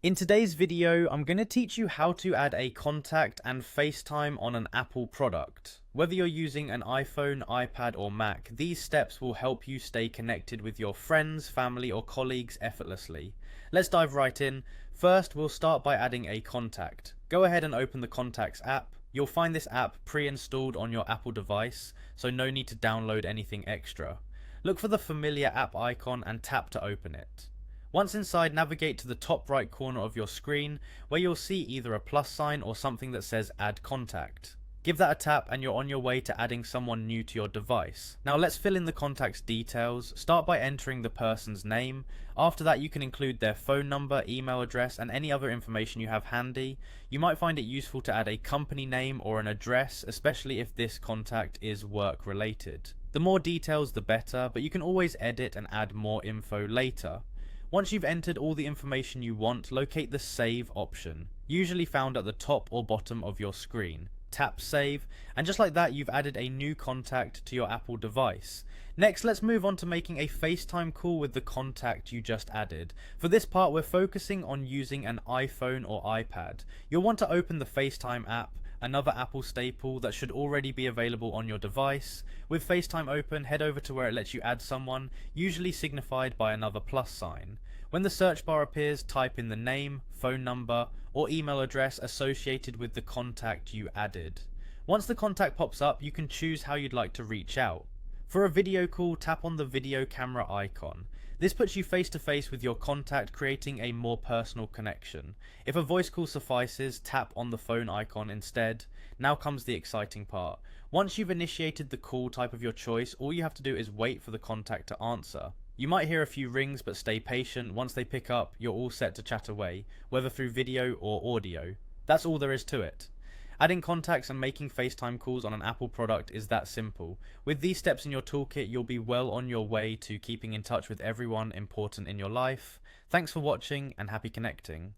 In today's video, I'm going to teach you how to add a contact and FaceTime on an Apple product. Whether you're using an iPhone, iPad or Mac, these steps will help you stay connected with your friends, family or colleagues effortlessly. Let's dive right in. First, we'll start by adding a contact. Go ahead and open the Contacts app. You'll find this app pre-installed on your Apple device, so no need to download anything extra. Look for the familiar app icon and tap to open it. Once inside, navigate to the top right corner of your screen where you'll see either a plus sign or something that says Add Contact. Give that a tap and you're on your way to adding someone new to your device. Now let's fill in the contact's details. Start by entering the person's name. After that you can include their phone number, email address and any other information you have handy. You might find it useful to add a company name or an address, especially if this contact is work related. The more details the better, but you can always edit and add more info later. Once you've entered all the information you want, locate the Save option, usually found at the top or bottom of your screen. Tap Save, and just like that you've added a new contact to your Apple device. Next, let's move on to making a FaceTime call with the contact you just added. For this part, we're focusing on using an iPhone or iPad. You'll want to open the FaceTime app, another Apple staple that should already be available on your device. With FaceTime open, head over to where it lets you add someone, usually signified by another plus sign. When the search bar appears, type in the name, phone number, or email address associated with the contact you added. Once the contact pops up, you can choose how you'd like to reach out. For a video call, tap on the video camera icon. This puts you face to face with your contact, creating a more personal connection. If a voice call suffices, tap on the phone icon instead. Now comes the exciting part. Once you've initiated the call type of your choice, all you have to do is wait for the contact to answer. You might hear a few rings, but stay patient. Once they pick up, you're all set to chat away, whether through video or audio. That's all there is to it. Adding contacts and making FaceTime calls on an Apple product is that simple. With these steps in your toolkit, you'll be well on your way to keeping in touch with everyone important in your life. Thanks for watching and happy connecting.